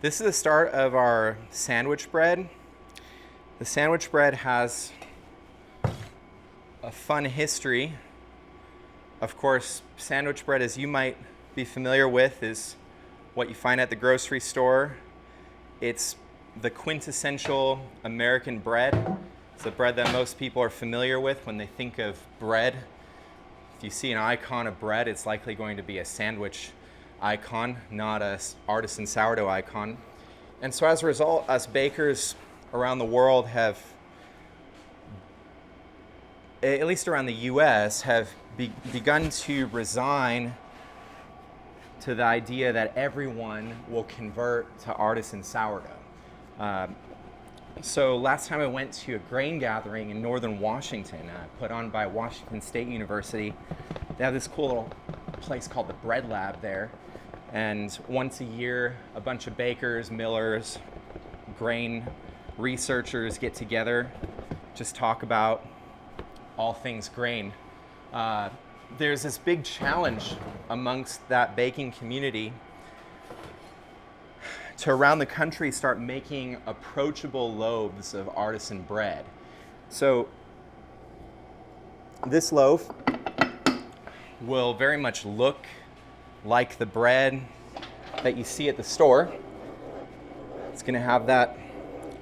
This is the start of our sandwich bread. The sandwich bread has a fun history. Of course, sandwich bread, as you might be familiar with, is what you find at the grocery store. It's the quintessential American bread. It's the bread that most people are familiar with when they think of bread. If you see an icon of bread, it's likely going to be a sandwich icon, not a artisan sourdough icon. And so as a result, us bakers around the world have, at least around the US, have begun to resign to the idea that everyone will convert to artisan sourdough. So last time I went to a grain gathering in northern Washington, put on by Washington State University. They have this cool little place called the Bread Lab there. And once a year, a bunch of bakers, millers, grain researchers get together, just talk about all things grain. There's this big challenge amongst that baking community to around the country start making approachable loaves of artisan bread. So this loaf will very much look like the bread that you see at the store. It's going to have that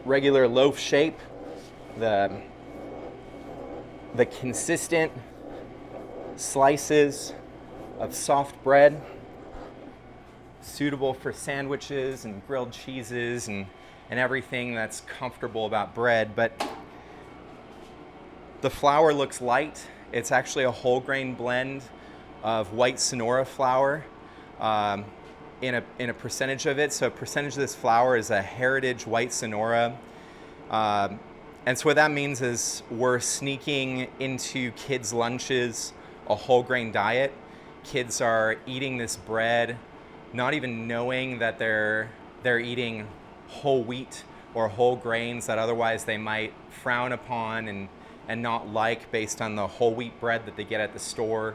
regular loaf shape, the consistent slices of soft bread, suitable for sandwiches and grilled cheeses and everything that's comfortable about bread. But the flour looks light. It's actually a whole grain blend of white Sonora flour in a percentage of it. So a percentage of this flour is a heritage white Sonora. And so what that means is we're sneaking into kids' lunches a whole grain diet. Kids are eating this bread not even knowing that they're eating whole wheat or whole grains that otherwise they might frown upon and not like based on the whole wheat bread that they get at the store.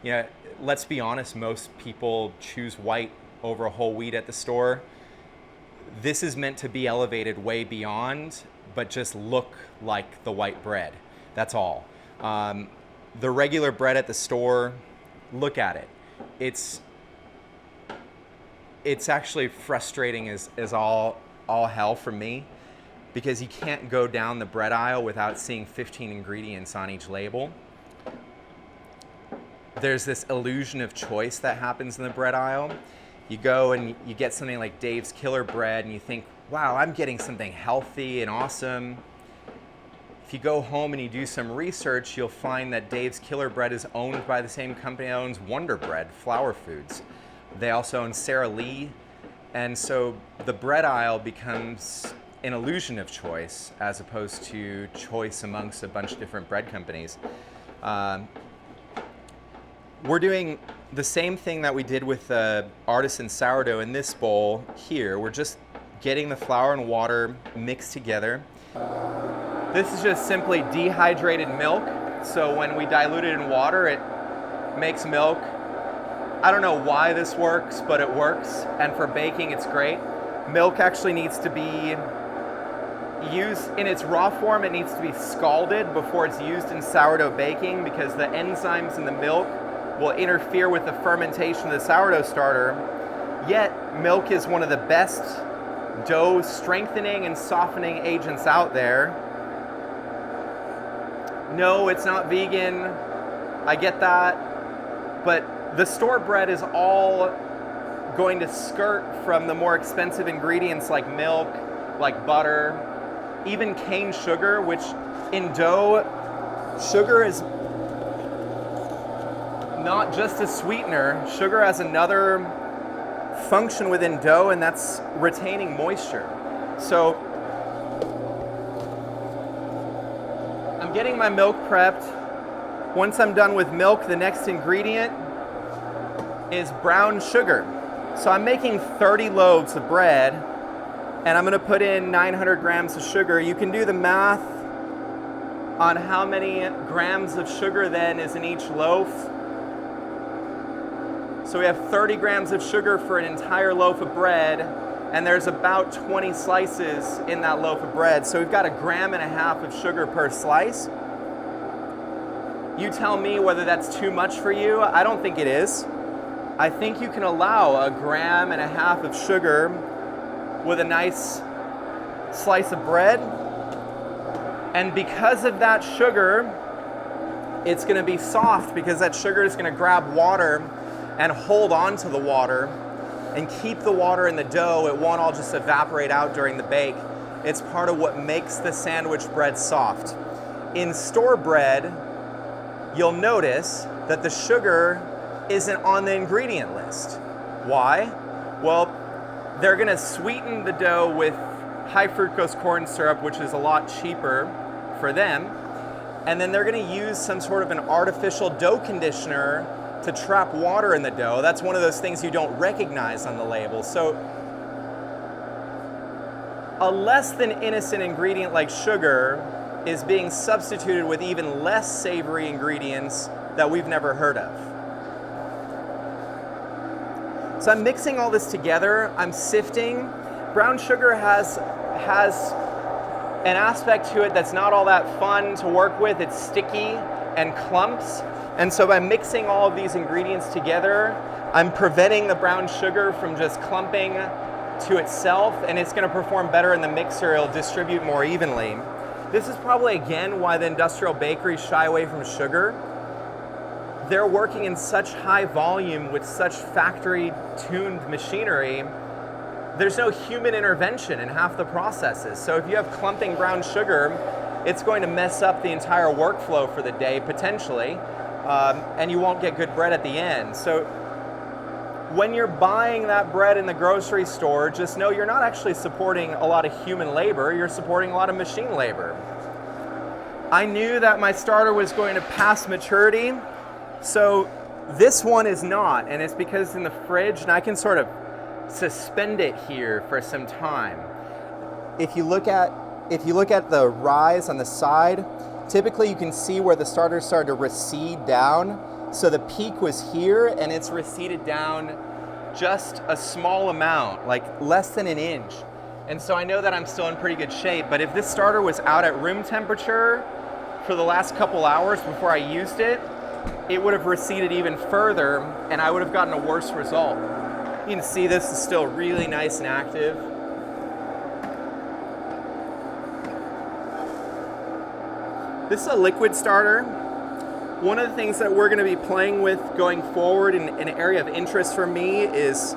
You know, let's be honest, most people choose white over whole wheat at the store. This is meant to be elevated way beyond, but just look like the white bread. That's all. The regular bread at the store, look at it. It's actually frustrating as all hell for me, because you can't go down the bread aisle without seeing 15 ingredients on each label. There's this illusion of choice that happens in the bread aisle. You go and you get something like Dave's Killer Bread and you think, wow, I'm getting something healthy and awesome. If you go home and you do some research, you'll find that Dave's Killer Bread is owned by the same company that owns Wonder Bread, Flour Foods. They also own Sara Lee. And so the bread aisle becomes an illusion of choice as opposed to choice amongst a bunch of different bread companies. We're doing the same thing that we did with artisan sourdough in this bowl here. We're just getting the flour and water mixed together. This is just simply dehydrated milk. So when we dilute it in water, it makes milk. I don't know why this works, but it works. And for baking, it's great. Milk actually needs to be used in its raw form. It needs to be scalded before it's used in sourdough baking, because the enzymes in the milk will interfere with the fermentation of the sourdough starter. Yet, milk is one of the best dough strengthening and softening agents out there. No, it's not vegan. I get that. But the store bread is all going to skirt from the more expensive ingredients like milk, like butter, even cane sugar, which in dough, sugar is not just a sweetener. Sugar has another function within dough, and that's retaining moisture. So I'm getting my milk prepped. Once I'm done with milk, the next ingredient is brown sugar. So I'm making 30 loaves of bread, and I'm going to put in 900 grams of sugar. You can do the math on how many grams of sugar then is in each loaf. So we have 30 grams of sugar for an entire loaf of bread. and there's about 20 slices in that loaf of bread. So we've got 1.5 grams of sugar per slice. You tell me whether that's too much for you. I don't think it is. I think you can allow 1.5 grams of sugar with a nice slice of bread. And because of that sugar, it's going to be soft because that sugar is going to grab water and hold on to the water and keep the water in the dough. It won't all just evaporate out during the bake. It's part of what makes the sandwich bread soft. In store bread, you'll notice that the sugar isn't on the ingredient list. Why? Well, they're going to sweeten the dough with high fructose corn syrup, which is a lot cheaper for them, and then they're going to use some sort of an artificial dough conditioner to trap water in the dough. That's one of those things you don't recognize on the label. So a less than innocent ingredient like sugar is being substituted with even less savory ingredients that we've never heard of. So I'm mixing all this together, I'm sifting. Brown sugar has an aspect to it that's not all that fun to work with. It's sticky and clumps. And so by mixing all of these ingredients together, I'm preventing the brown sugar from just clumping to itself, and it's going to perform better in the mixer. It'll distribute more evenly. This is probably, again, why the industrial bakeries shy away from sugar. They're working in such high volume with such factory-tuned machinery. There's no human intervention in half the processes. So if you have clumping brown sugar, it's going to mess up the entire workflow for the day, potentially, and you won't get good bread at the end. So when you're buying that bread in the grocery store, just know you're not actually supporting a lot of human labor, you're supporting a lot of machine labor. I knew that my starter was going to pass maturity, so this one is not, and it's because it's in the fridge, and I can sort of suspend it here for some time. If you look at the rise on the side, typically you can see where the starter started to recede down. So the peak was here, and it's receded down just a small amount, like less than an inch. And so I know that I'm still in pretty good shape, but if this starter was out at room temperature for the last couple hours before I used it, it would have receded even further, and I would have gotten a worse result. You can see this is still really nice and active. This is a liquid starter. One of the things that we're going to be playing with going forward, in an area of interest for me, is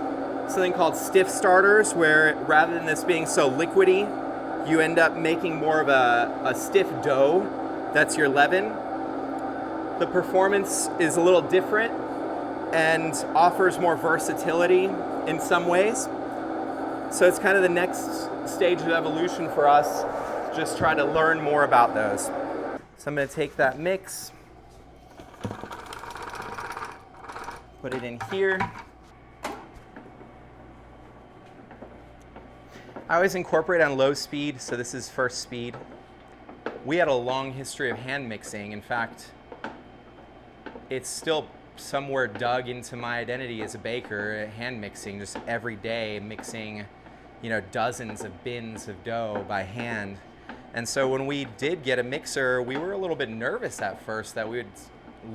something called stiff starters, where rather than this being so liquidy, you end up making more of a stiff dough. That's your leaven. The performance is a little different and offers more versatility in some ways. So it's kind of the next stage of evolution for us, just trying to learn more about those. So I'm going to take that mix, put it in here. I always incorporate on low speed, so this is first speed. We had a long history of hand mixing. In fact, it's still somewhere dug into my identity as a baker, hand mixing, just every day mixing, dozens of bins of dough by hand. And so when we did get a mixer, we were a little bit nervous at first that we would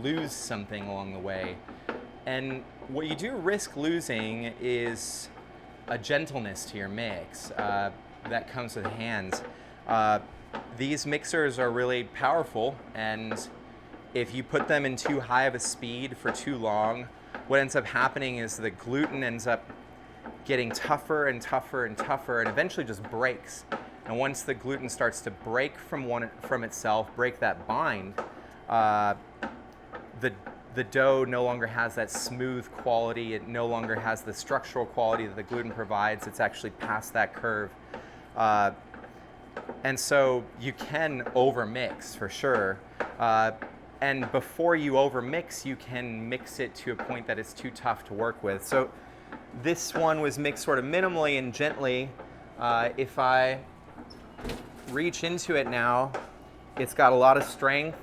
lose something along the way. And what you do risk losing is a gentleness to your mix that comes with hands. These mixers are really powerful, and if you put them in too high of a speed for too long, what ends up happening is the gluten ends up getting tougher and tougher and tougher, and eventually just breaks. And once the gluten starts to break from itself, break that bind, the dough no longer has that smooth quality. It no longer has the structural quality that the gluten provides. It's actually past that curve. And so you can overmix for sure. And before you overmix, you can mix it to a point that it's too tough to work with. So this one was mixed sort of minimally and gently. If I reach into it now, it's got a lot of strength,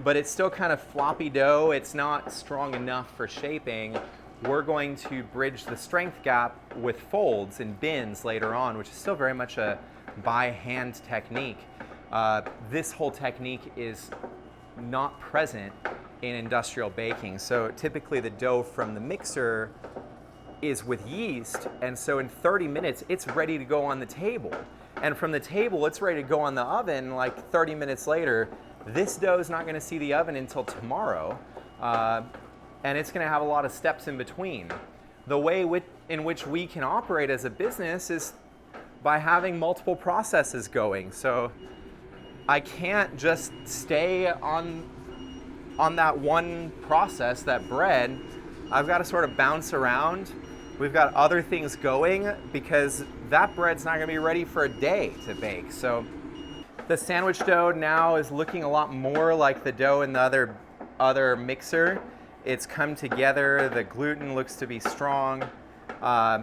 but it's still kind of floppy dough. It's not strong enough for shaping. we're going to bridge the strength gap with folds and bins later on, which is still very much a by hand technique. This whole technique is not present in industrial baking. So typically the dough from the mixer is with yeast, and so in 30 minutes it's ready to go on the table. And from the table it's ready to go on the oven like 30 minutes later. This dough is not going to see the oven until tomorrow, and it's going to have a lot of steps in between. The way in which we can operate as a business is by having multiple processes going. So I can't just stay on that one process, that bread. I've got to sort of bounce around. We've got other things going because that bread's not going to be ready for a day to bake. So the sandwich dough now is looking a lot more like the dough in the other mixer. It's come together. The gluten looks to be strong. I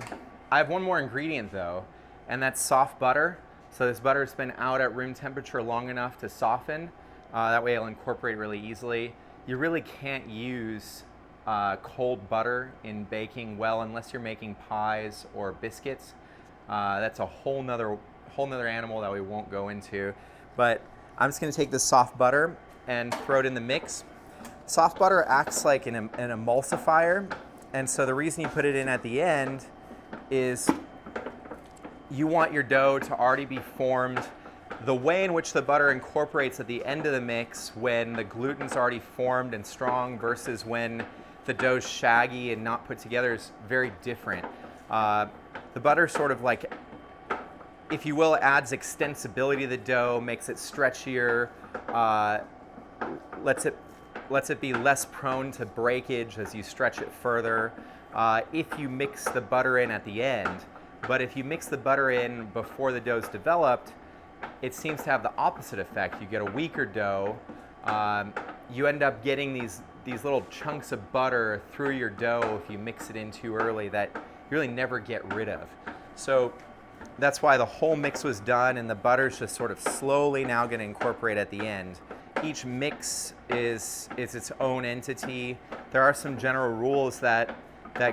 have one more ingredient though, and that's soft butter. So this butter's been out at room temperature long enough to soften. That way it'll incorporate really easily. You really can't use cold butter in baking well unless you're making pies or biscuits. That's a whole nother animal that we won't go into. But I'm just going to take this soft butter and throw it in the mix. Soft butter acts like an emulsifier, and so the reason you put it in at the end is you want your dough to already be formed. The way in which the butter incorporates at the end of the mix when the gluten's already formed and strong versus when the dough's shaggy and not put together is very different. The butter sort of like, if you will, adds extensibility to the dough, makes it stretchier, lets it be less prone to breakage as you stretch it further if you mix the butter in at the end. But if you mix the butter in before the dough's developed, it seems to have the opposite effect. You get a weaker dough. You end up getting these little chunks of butter through your dough if you mix it in too early that you really never get rid of. So that's why the whole mix was done, and the butter's just sort of slowly now going to incorporate at the end. Each mix is its own entity. There are some general rules that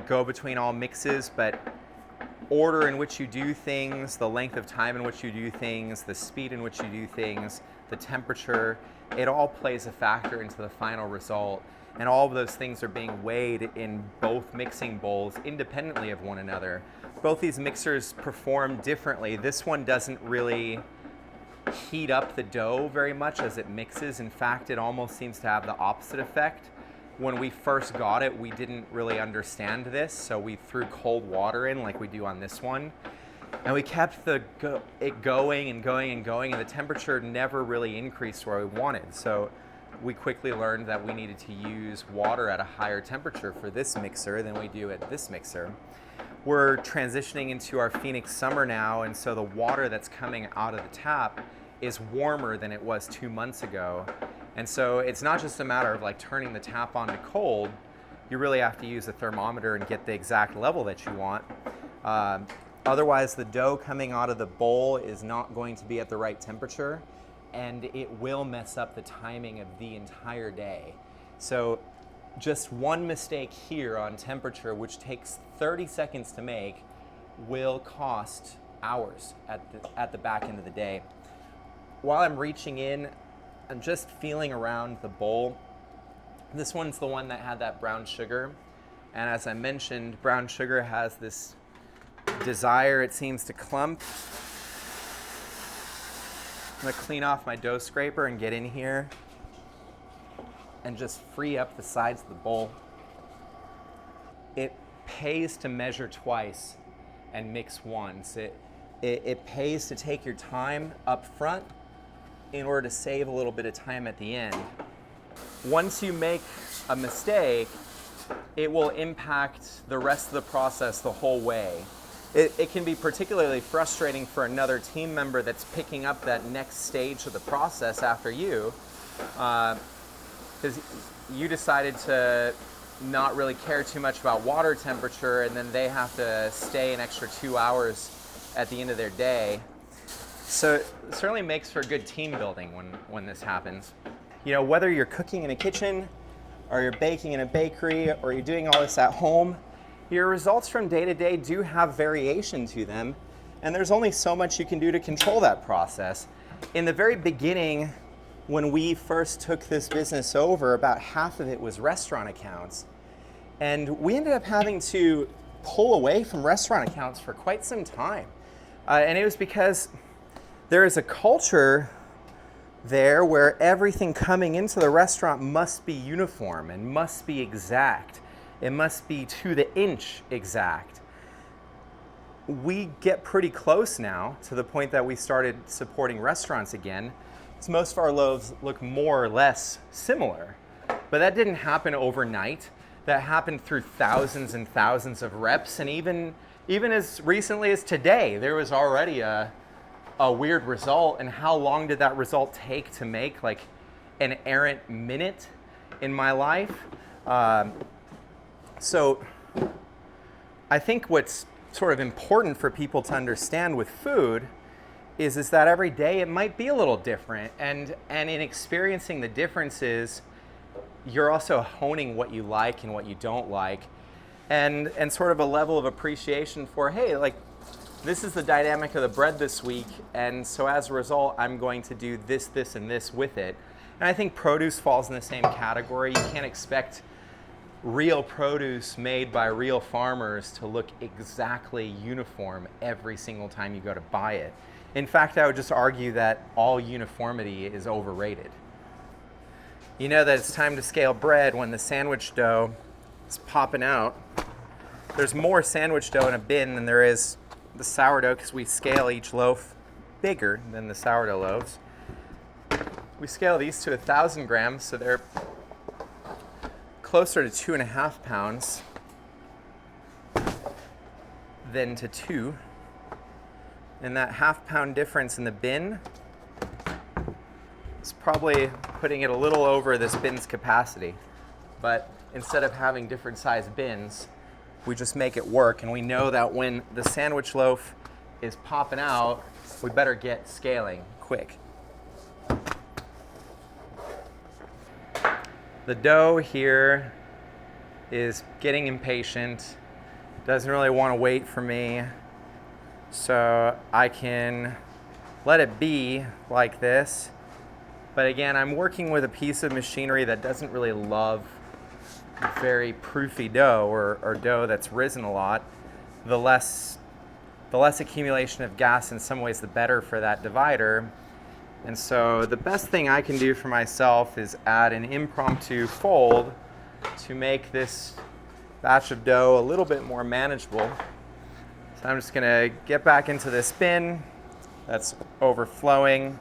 go between all mixes, but order in which you do things, the length of time in which you do things, the speed in which you do things, the temperature, it all plays a factor into the final result. And all of those things are being weighed in both mixing bowls independently of one another. Both these mixers perform differently. This one doesn't really heat up the dough very much as it mixes. In fact, it almost seems to have the opposite effect. When we first got it, we didn't really understand this, so we threw cold water in like we do on this one. And we kept it going and going and going, and the temperature never really increased where we wanted. So we quickly learned that we needed to use water at a higher temperature for this mixer than we do at this mixer. We're transitioning into our Phoenix summer now, and so the water that's coming out of the tap is warmer than it was 2 months ago. And so it's not just a matter of like turning the tap on to cold. You really have to use a thermometer and get the exact level that you want. Otherwise, the dough coming out of the bowl is not going to be at the right temperature, and it will mess up the timing of the entire day. So just one mistake here on temperature, which takes 30 seconds to make, will cost hours at the back end of the day. While I'm reaching in, I'm just feeling around the bowl. This one's the one that had that brown sugar. And as I mentioned, brown sugar has this desire, it seems, to clump. I'm gonna clean off my dough scraper and get in here and just free up the sides of the bowl. It pays to measure twice and mix once. It pays to take your time up front in order to save a little bit of time at the end. Once you make a mistake, it will impact the rest of the process the whole way. It can be particularly frustrating for another team member that's picking up that next stage of the process after you, because you decided to not really care too much about water temperature, and then they have to stay an extra 2 hours at the end of their day. So it certainly makes for good team building when this happens. You know, whether you're cooking in a kitchen or you're baking in a bakery or you're doing all this at home, your results from day to day do have variation to them, and there's only so much you can do to control that process. In the very beginning, when we first took this business over, about half of it was restaurant accounts, and we ended up having to pull away from restaurant accounts for quite some time. And it was because there is a culture there where everything coming into the restaurant must be uniform and must be exact. It must be to the inch exact. We get pretty close now to the point that we started supporting restaurants again. So most of our loaves look more or less similar, but that didn't happen overnight. That happened through thousands and thousands of reps, and even as recently as today, there was already a weird result. And how long did that result take to make? Like an errant minute in my life. So I think what's sort of important for people to understand with food is that every day it might be a little different, and in experiencing the differences, you're also honing what you like and what you don't like, and sort of a level of appreciation for, hey, like, this is the dynamic of the bread this week, and so as a result, I'm going to do this, this, and this with it. And I think produce falls in the same category. You can't expect real produce made by real farmers to look exactly uniform every single time you go to buy it. In fact, I would just argue that all uniformity is overrated. You know that it's time to scale bread when the sandwich dough is popping out. There's more sandwich dough in a bin than there is the sourdough, because we scale each loaf bigger than the sourdough loaves. We scale these to 1,000 grams, so they're closer to 2.5 pounds than to 2. And that half-pound difference in the bin is probably putting it a little over this bin's capacity. But instead of having different size bins, we just make it work. And we know that when the sandwich loaf is popping out, we better get scaling quick. The dough here is getting impatient, doesn't really want to wait for me, so I can let it be like this. But again, I'm working with a piece of machinery that doesn't really love very proofy dough, or dough that's risen a lot. The less accumulation of gas in some ways, the better for that divider. And so the best thing I can do for myself is add an impromptu fold to make this batch of dough a little bit more manageable. So I'm just gonna get back into this bin that's overflowing.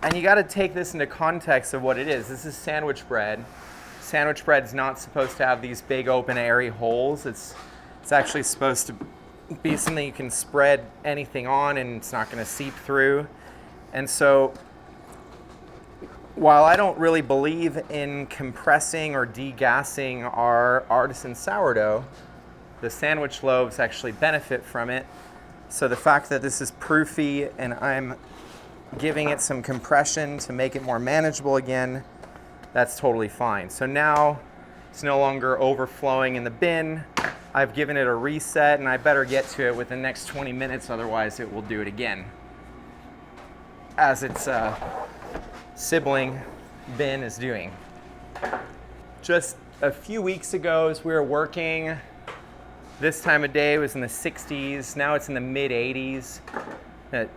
And you gotta take this into context of what it is. This is sandwich bread. Sandwich bread is not supposed to have these big open airy holes. It's actually supposed to be something you can spread anything on and it's not going to seep through. And so while I don't really believe in compressing or degassing our artisan sourdough, the sandwich loaves actually benefit from it. So the fact that this is proofy and I'm giving it some compression to make it more manageable again, that's totally fine. So now it's no longer overflowing in the bin. I've given it a reset, and I better get to it within the next 20 minutes, otherwise it will do it again, as its sibling bin is doing. Just a few weeks ago, as we were working, this time of day was in the 60s, now it's in the mid-80s.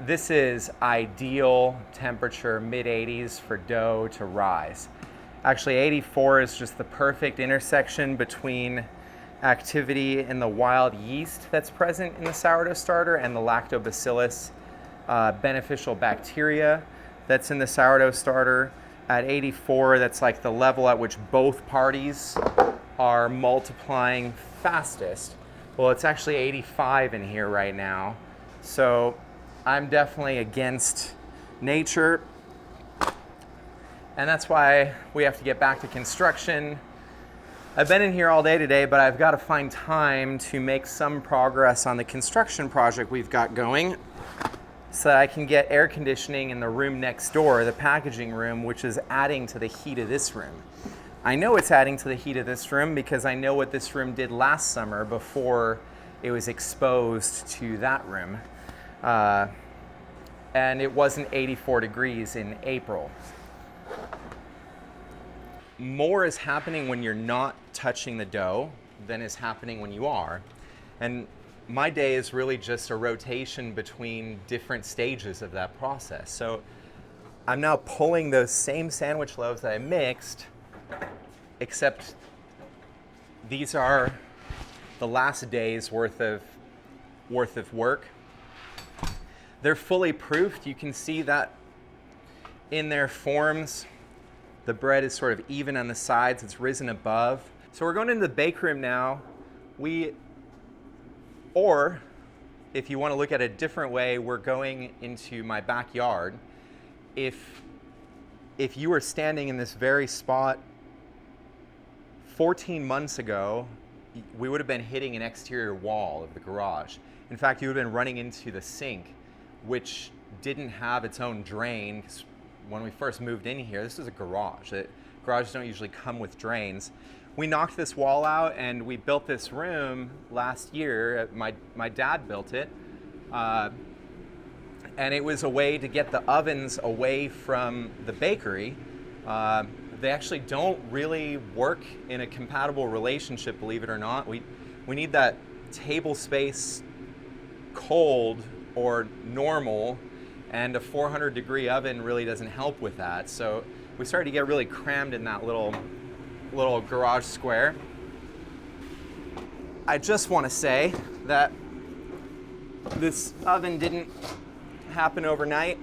This is ideal temperature, mid-80s, for dough to rise. Actually, 84 is just the perfect intersection between activity in the wild yeast that's present in the sourdough starter and the lactobacillus beneficial bacteria that's in the sourdough starter. At 84, that's like the level at which both parties are multiplying fastest. Well, it's actually 85 in here right now. So I'm definitely against nature. And that's why we have to get back to construction. I've been in here all day today, but I've got to find time to make some progress on the construction project we've got going so that I can get air conditioning in the room next door, the packaging room, which is adding to the heat of this room. I know it's adding to the heat of this room because I know what this room did last summer before it was exposed to that room. And it wasn't 84 degrees in April. More is happening when you're not touching the dough than is happening when you are. And my day is really just a rotation between different stages of that process. So I'm now pulling those same sandwich loaves that I mixed, except these are the last day's worth of work. They're fully proofed. You can see that in their forms. The bread is sort of even on the sides. It's risen above. So we're going into the bake room now. Or if you want to look at it a different way, we're going into my backyard. If you were standing in this very spot 14 months ago, we would have been hitting an exterior wall of the garage. In fact, you would have been running into the sink, which didn't have its own drain. When we first moved in here, this is a garage. Garages don't usually come with drains. We knocked this wall out and we built this room last year. My dad built it. And it was a way to get the ovens away from the bakery. They actually don't really work in a compatible relationship, believe it or not. We need that table space cold or normal, and a 400 degree oven really doesn't help with that. So we started to get really crammed in that little garage square. I just want to say that this oven didn't happen overnight.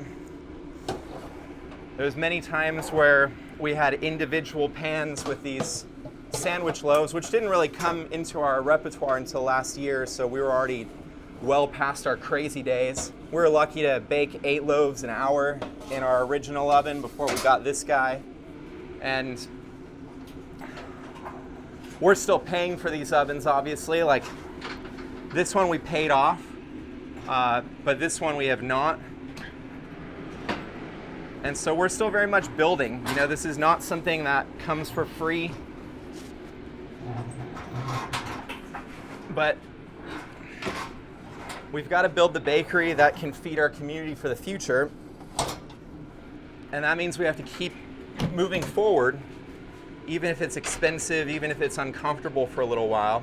There's many times where we had individual pans with these sandwich loaves, which didn't really come into our repertoire until last year, so we were already well past our crazy days. We were lucky to bake 8 loaves an hour in our original oven before we got this guy. And we're still paying for these ovens, obviously. Like this one we paid off, but this one we have not. And so we're still very much building. You know, this is not something that comes for free. But we've got to build the bakery that can feed our community for the future. And that means we have to keep moving forward, even if it's expensive, even if it's uncomfortable for a little while.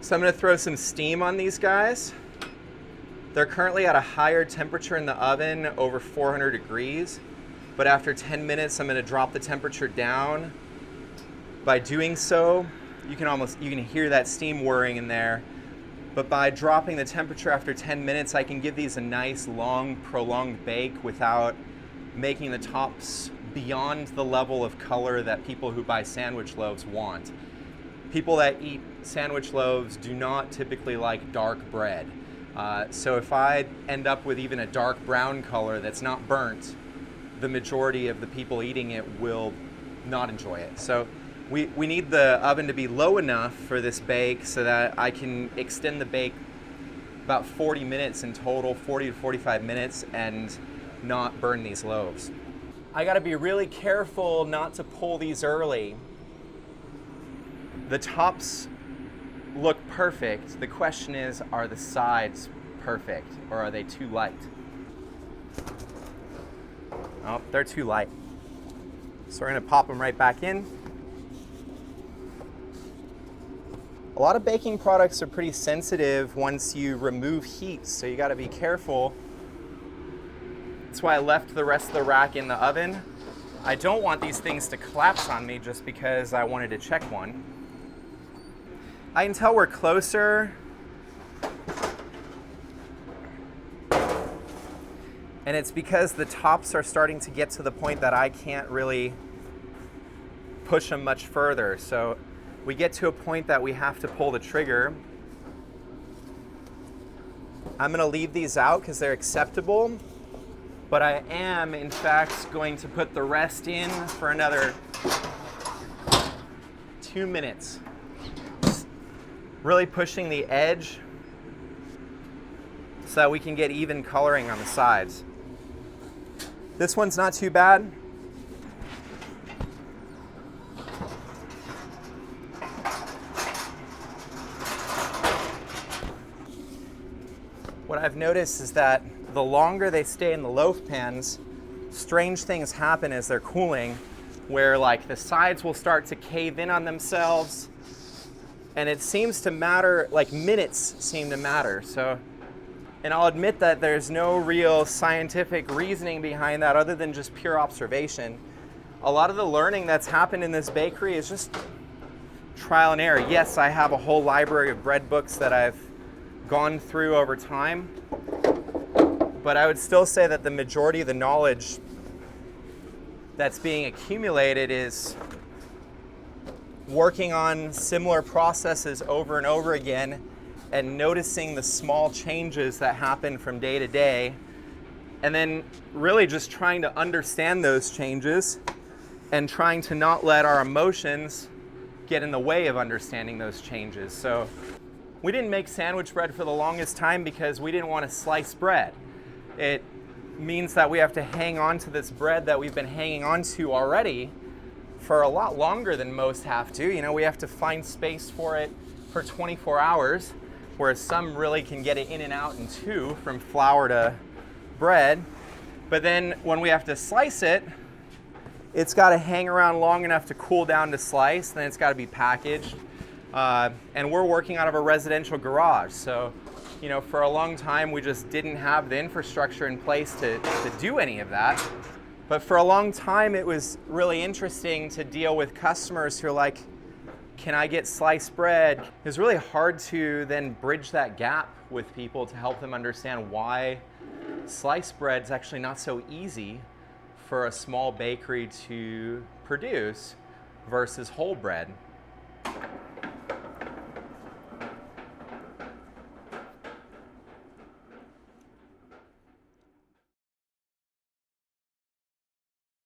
So I'm going to throw some steam on these guys. They're currently at a higher temperature in the oven, over 400 degrees. But after 10 minutes, I'm going to drop the temperature down. By doing so, you can hear that steam whirring in there. But by dropping the temperature after 10 minutes, I can give these a nice, long, prolonged bake without making the tops beyond the level of color that people who buy sandwich loaves want. People that eat sandwich loaves do not typically like dark bread. So if I end up with even a dark brown color that's not burnt, the majority of the people eating it will not enjoy it. So we need the oven to be low enough for this bake so that I can extend the bake about 40 minutes in total, 40 to 45 minutes, and not burn these loaves. I gotta be really careful not to pull these early. The tops look perfect. The question is, are the sides perfect or are they too light? Oh, they're too light. So we're gonna pop them right back in. A lot of baking products are pretty sensitive once you remove heat, so you gotta be careful. That's why I left the rest of the rack in the oven. I don't want these things to collapse on me just because I wanted to check one. I can tell we're closer. And it's because the tops are starting to get to the point that I can't really push them much further. So we get to a point that we have to pull the trigger. I'm gonna leave these out because they're acceptable, but I am in fact going to put the rest in for another 2 minutes. Really pushing the edge so that we can get even coloring on the sides. This one's not too bad. what I've noticed is that the longer they stay in the loaf pans, strange things happen as they're cooling, where like the sides will start to cave in on themselves, and it seems to matter, like minutes seem to matter. So, and I'll admit that there's no real scientific reasoning behind that other than just pure observation. A lot of the learning that's happened in this bakery is just trial and error. Yes, I have a whole library of bread books that I've gone through over time, but I would still say that the majority of the knowledge that's being accumulated is working on similar processes over and over again and noticing the small changes that happen from day to day, and then really just trying to understand those changes and trying to not let our emotions get in the way of understanding those changes. So we didn't make sandwich bread for the longest time because we didn't want to slice bread. It means that we have to hang on to this bread that we've been hanging on to already for a lot longer than most have to. You know, we have to find space for it for 24 hours, whereas some really can get it in and out in 2 from flour to bread. But then when we have to slice it, it's got to hang around long enough to cool down to slice, then it's got to be packaged. And we're working out of a residential garage, so you know, for a long time we just didn't have the infrastructure in place to do any of that. But for a long time it was really interesting to deal with customers who are like, can I get sliced bread? It was really hard to then bridge that gap with people to help them understand why sliced bread is actually not so easy for a small bakery to produce versus whole bread.